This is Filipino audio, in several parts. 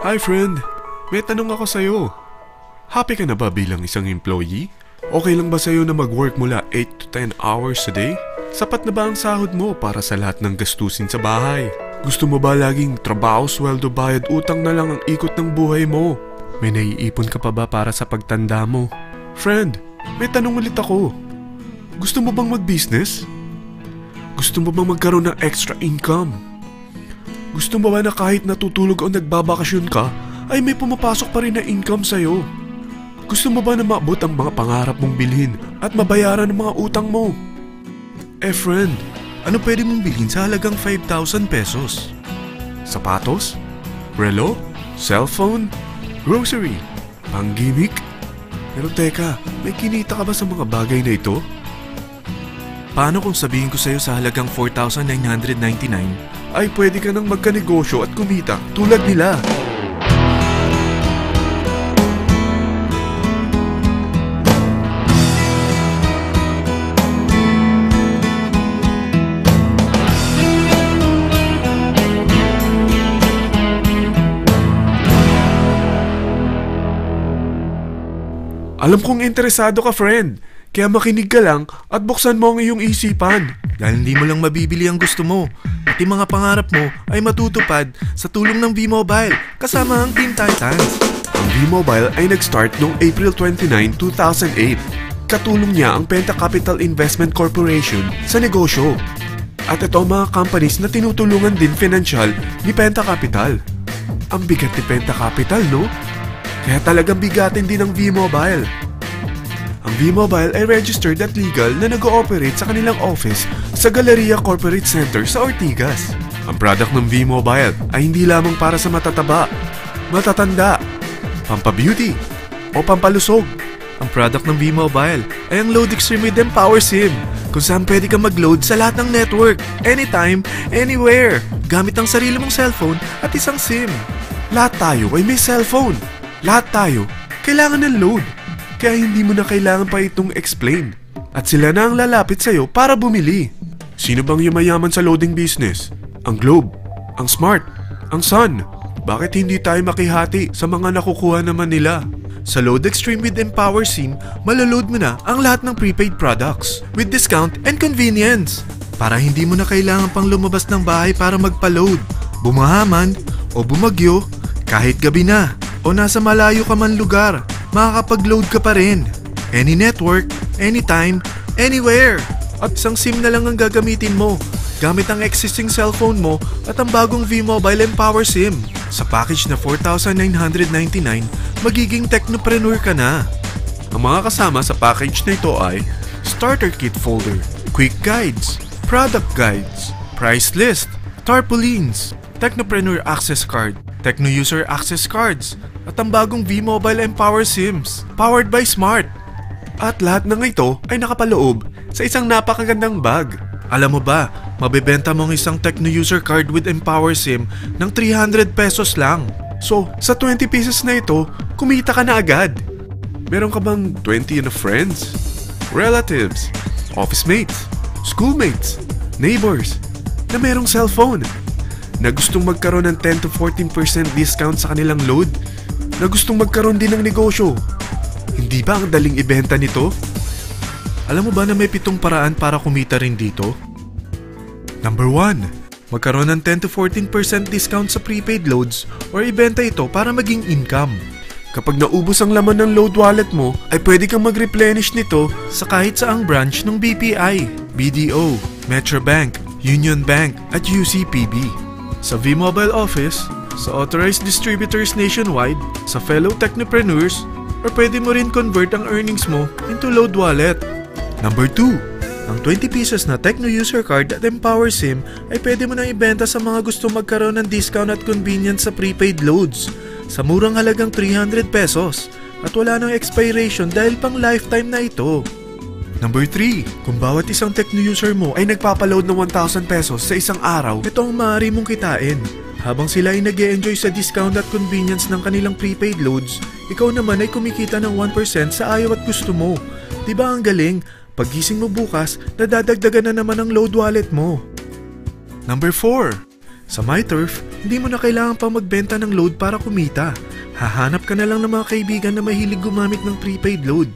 Hi friend, may tanong ako sa'yo. Happy ka na ba bilang isang employee? Okay lang ba sa'yo na mag-work mula 8 to 10 hours a day? Sapat na ba ang sahod mo para sa lahat ng gastusin sa bahay? Gusto mo ba laging trabaho, sweldo, bayad, utang na lang ang ikot ng buhay mo? May naiipon ka pa ba para sa pagtanda mo? Friend, may tanong ulit ako. Gusto mo bang mag-business? Gusto mo bang magkaroon ng extra income? Gusto mo ba na kahit natutulog o nagbabakasyon ka, ay may pumapasok pa rin na income sa'yo? Gusto mo ba na maabot ang mga pangarap mong bilhin at mabayaran ang mga utang mo? Friend, ano pwede mong bilhin sa halagang 5,000 pesos? Sapatos? Relo? Cellphone? Grocery? Pang-gimmick? Pero teka, may kinita ka ba sa mga bagay na ito? Paano kung sabihin ko sa'yo sa halagang 4,999 ay pwede ka nang magkanegosyo at kumita tulad nila? Alam kong interesado ka, friend. Kaya makinig ka lang at buksan mo ang iyong isipan. Dahil hindi mo lang mabibili ang gusto mo. At yung mga pangarap mo ay matutupad sa tulong ng V-Mobile kasama ang Team Titans. Ang V-Mobile ay nag-start noong April 29, 2008. Katulong niya ang Penta Capital Investment Corporation sa negosyo. At ito ang mga companies na tinutulungan din financial ni Penta Capital. Ang bigat ni Penta Capital, no? Kaya talagang bigatin din ang V-Mobile. Ang V-Mobile ay registered at legal na nag-ooperate sa kanilang office sa Galleria Corporate Center sa Ortigas. Ang product ng V-Mobile ay hindi lamang para sa matataba, matatanda, pampabeauty, o pampalusog. Ang product ng V-Mobile ay ang Load Extreme with Empower SIM, kung saan pwede kang mag-load sa lahat ng network, anytime, anywhere, gamit ang sarili mong cellphone at isang SIM. Lahat tayo ay may cellphone. Lahat tayo kailangan ng load. Kaya hindi mo na kailangan pa itong explain. At sila na ang lalapit sa'yo para bumili. Sino bang yumayaman sa loading business? Ang Globe, ang Smart, ang Sun. Bakit hindi tayo makihati sa mga nakukuha naman nila? Sa Load Extreme with Empower SIM, malaload mo na ang lahat ng prepaid products with discount and convenience. Para hindi mo na kailangan pang lumabas ng bahay para magpa-load. Bumahaman o bumagyo, kahit gabi na o nasa malayo ka man lugar, makakapag-load ka pa rin. Any network, anytime, anywhere. At isang SIM na lang ang gagamitin mo gamit ang existing cellphone mo at ang bagong V-Mobile Empower SIM. Sa package na 4,999, magiging technopreneur ka na. Ang mga kasama sa package na ito ay Starter Kit Folder, Quick Guides, Product Guides, Price List, Tarpaulins, Technopreneur Access Card, Techno User Access Cards, at ang bagong V-Mobile Empower SIMs, powered by Smart. At lahat ng ito ay nakapaloob sa isang napakagandang bag. Alam mo ba, mabebenta mo ang isang Techno User Card with Empower SIM ng 300 pesos lang. So, sa 20 pieces na ito, kumita ka na agad. Meron ka bang 20 na friends, relatives, office mates, schoolmates, neighbors, na merong cellphone, na gustong magkaroon ng 10 to 14% discount sa kanilang load, na gustong magkaroon din ng negosyo? Hindi ba ang daling ibenta nito? Alam mo ba na may 7 paraan para kumita rin dito? Number 1. Magkaroon ng 10 to 14% discount sa prepaid loads or ibenta ito para maging income. Kapag naubos ang laman ng load wallet mo, ay pwede kang mag-replenish nito sa kahit saang branch ng BPI, BDO, Metrobank, Union Bank at UCPB. Sa V-Mobile Office, sa authorized distributors nationwide, sa fellow technopreneurs, or pwede mo rin convert ang earnings mo into load wallet. Number 2. Ang 20 pieces na Techno User Card at Empower SIM ay pwede mo nang ibenta sa mga gusto magkaroon ng discount at convenience sa prepaid loads sa murang halagang 300 pesos at wala nang expiration dahil pang lifetime na ito. Number 3. Kung bawat isang Techno user mo ay nagpapaload ng 1,000 pesos sa isang araw, ito ang maaari mong kitain. Habang sila ay nag-e-enjoy sa discount at convenience ng kanilang prepaid loads, ikaw naman ay kumikita ng 1% sa ayaw at gusto mo. Diba ang galing? Paggising mo bukas, nadadagdagan na naman ang load wallet mo. Number 4. Sa MyTurf, Hindi mo na kailangan pa magbenta ng load para kumita. Hahanap ka na lang ng mga kaibigan na mahilig gumamit ng prepaid load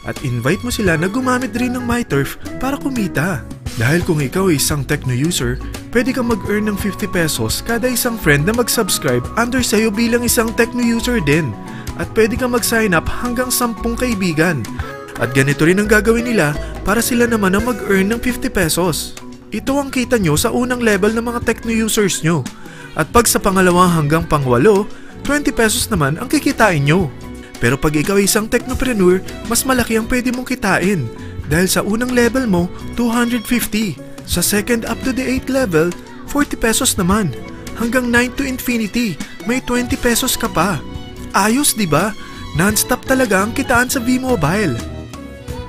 at invite mo sila na gumamit rin ng MyTurf para kumita. Dahil kung ikaw ay isang Tecno user, pwede kang mag-earn ng 50 pesos kada isang friend na mag-subscribe under sa'yo bilang isang Tecno user din. At pwede kang mag-sign up hanggang 10 kaibigan. At ganito rin ang gagawin nila para sila naman ang mag-earn ng 50 pesos. Ito ang kita nyo sa unang level ng mga Tecno users nyo. At pag sa pangalawa hanggang pang-8, 20 pesos naman ang kikitain nyo. Pero pag ikaw ay isang technopreneur, mas malaki ang pwede mong kitain. Dahil sa unang level mo, 250. Sa second up to the 8th level, 40 pesos naman. Hanggang 9 to infinity, may 20 pesos ka pa. Ayos, di ba? Non-stop talaga ang kitaan sa V-Mobile.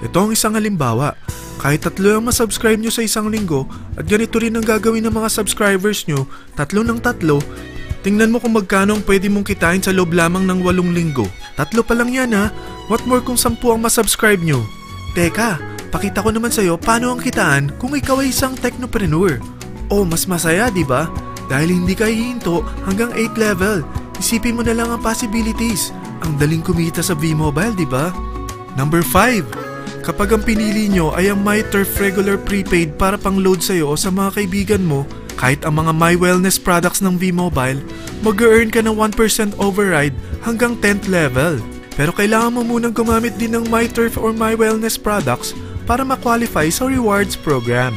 Ito ang isang halimbawa. Kahit 3 ang masubscribe nyo sa isang linggo at ganito rin ang gagawin ng mga subscribers nyo, 3 ng 3, tingnan mo kung magkano ang pwede mong kitain sa loob lamang ng 8 linggo. 3 pa lang yan ha. What more kung 10 ang masubscribe nyo? Teka, pakita ko naman sa'yo paano ang kitaan kung ikaw ay isang technopreneur. Oh, mas masaya, di ba? Dahil hindi ka hihinto hanggang 8th level. Isipin mo na lang ang possibilities. Ang daling kumita sa V-Mobile, di ba? Number 5. Kapag ang pinili nyo ay ang MyTurf regular prepaid para pang-load sa'yo o sa mga kaibigan mo, kahit ang mga My Wellness products ng V-Mobile, mag-earn ka ng 1% override hanggang 10th level. Pero kailangan mo munang gumamit din ng MyTurf or My Wellness products para ma-qualify sa rewards program.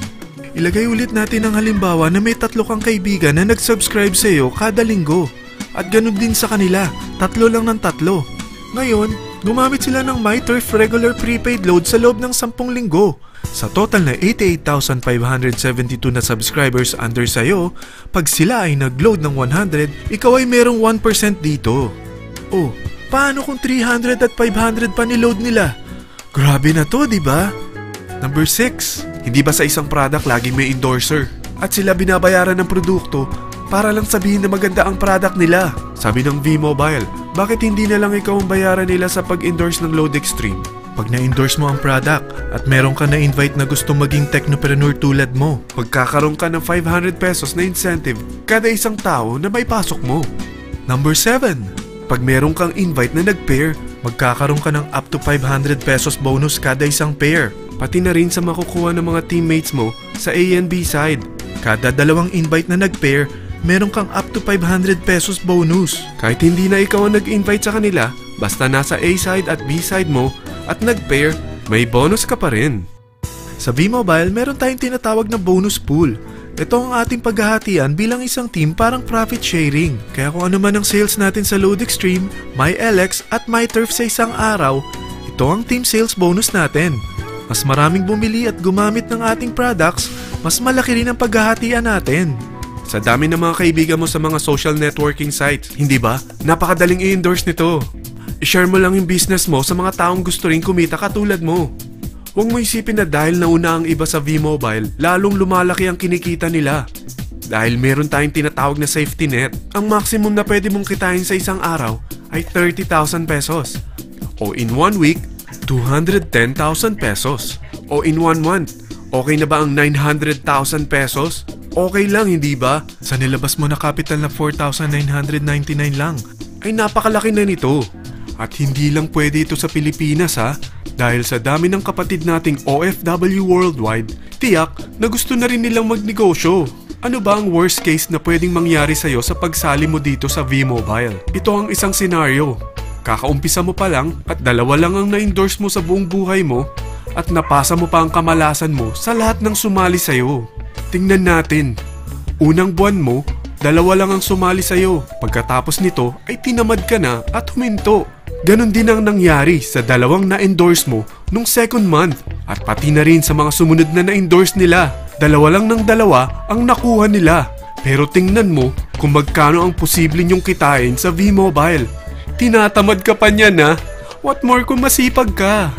Ilagay ulit natin ang halimbawa na may 3 kang kaibigan na nag-subscribe sa iyo kada linggo. At ganun din sa kanila, 3 lang ng 3. Ngayon, gumamit sila ng MyTurf regular prepaid load sa loob ng 10 linggo. Sa total na 88,572 na subscribers under sa'yo, pag sila ay nag-load ng 100, ikaw ay merong 1% dito. Oh, paano kung 300 at 500 pa niload nila? Grabe na to, di ba? Number 6. Hindi ba sa isang product laging may endorser? At sila binabayaran ng produkto para lang sabihin na maganda ang product nila. Sabi ng V-Mobile, bakit hindi na lang ikaw ang bayaran nila sa pag-endorse ng Load Extreme? Pag na-endorse mo ang product at meron ka na-invite na gusto maging technopreneur tulad mo, magkakaroon ka ng 500 pesos na incentive kada isang tao na may pasok mo. Number 7. Pag meron kang invite na nag-pair, magkakaroon ka ng up to 500 pesos bonus kada isang pair. Pati na rin sa makukuha ng mga teammates mo sa A and B side. Kada 2 invite na nag-pair, meron kang up to 500 pesos bonus. Kahit hindi na ikaw ang nag-invite sa kanila, basta nasa A side at B side mo at nag-pair, may bonus ka pa rin. Sa V-Mobile, meron tayong tinatawag na bonus pool. Ito ang ating paghahatian bilang isang team parang profit sharing. Kaya kung ano man ang sales natin sa Load Extreme, MyLX at MyTurf sa isang araw, ito ang team sales bonus natin. Mas maraming bumili at gumamit ng ating products, mas malaki rin ang paghahatian natin. Sa dami ng mga kaibigan mo sa mga social networking sites, hindi ba? Napakadaling i-endorse nito. I-share mo lang yung business mo sa mga taong gusto rin kumita katulad mo. Huwag mo isipin na dahil nauna ang iba sa V-Mobile, lalong lumalaki ang kinikita nila. Dahil meron tayong tinatawag na safety net, ang maximum na pwede mong kitain sa isang araw ay 30,000 pesos. O in 1 week, 210,000 pesos. O in 1 month, okay na ba ang 900,000 pesos? Okay lang, hindi ba? Sa nilabas mo na capital na 4,999 lang, ay napakalaki na nito. At hindi lang pwede ito sa Pilipinas ha, dahil sa dami ng kapatid nating OFW worldwide, tiyak na gusto na rin nilang magnegosyo. Ano ba ang worst case na pwedeng mangyari sa'yo sa pagsali mo dito sa V-Mobile? Ito ang isang senaryo. Kakaumpisa mo pa lang at 2 lang ang na-endorse mo sa buong buhay mo at napasa mo pa ang kamalasan mo sa lahat ng sumali sa'yo. Tingnan natin. Unang buwan mo, 2 lang ang sumali sa'yo. Pagkatapos nito ay tinamad ka na at huminto. Ganon din ang nangyari sa 2 na-endorse mo nung second month at pati na rin sa mga sumunod na na-endorse nila. 2 lang ng 2 ang nakuha nila. Pero tingnan mo kung magkano ang posible nyong kitain sa V-Mobile. Tinatamad ka pa niyan ha? What more kung masipag ka?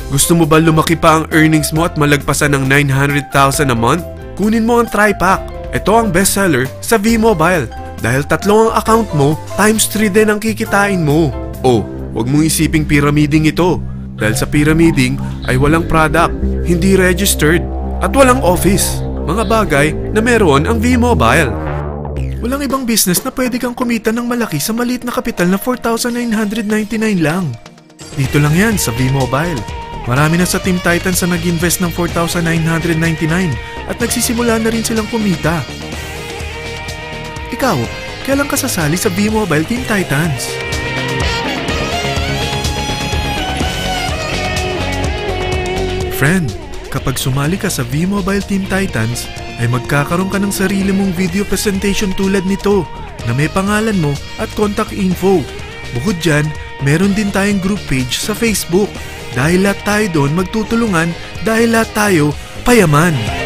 Gusto mo ba lumaki pa ang earnings mo at malagpasan ng 900,000 a month? Kunin mo ang TriPack. Ito ang bestseller sa V-Mobile. Dahil 3 ang account mo, times 3 din ang kikitain mo. Oh, huwag mong isiping pyramiding ito. Dahil sa pyramiding ay walang product, hindi registered, at walang office. Mga bagay na meron ang V-Mobile. Walang ibang business na pwede kang kumita ng malaki sa maliit na kapital na 4,999 lang. Dito lang yan sa V-Mobile. Marami na sa Team Titans na nag-invest ng 4,999 at nagsisimula na rin silang kumita. Ikaw, kailan ka sasali sa V-Mobile Team Titans? Friend, kapag sumali ka sa V-Mobile Team Titans, ay magkakaroon ka ng sarili mong video presentation tulad nito na may pangalan mo at contact info. Bukod dyan, meron din tayong group page sa Facebook. Dahil lahat tayo doon magtutulungan dahil lahat tayo payaman.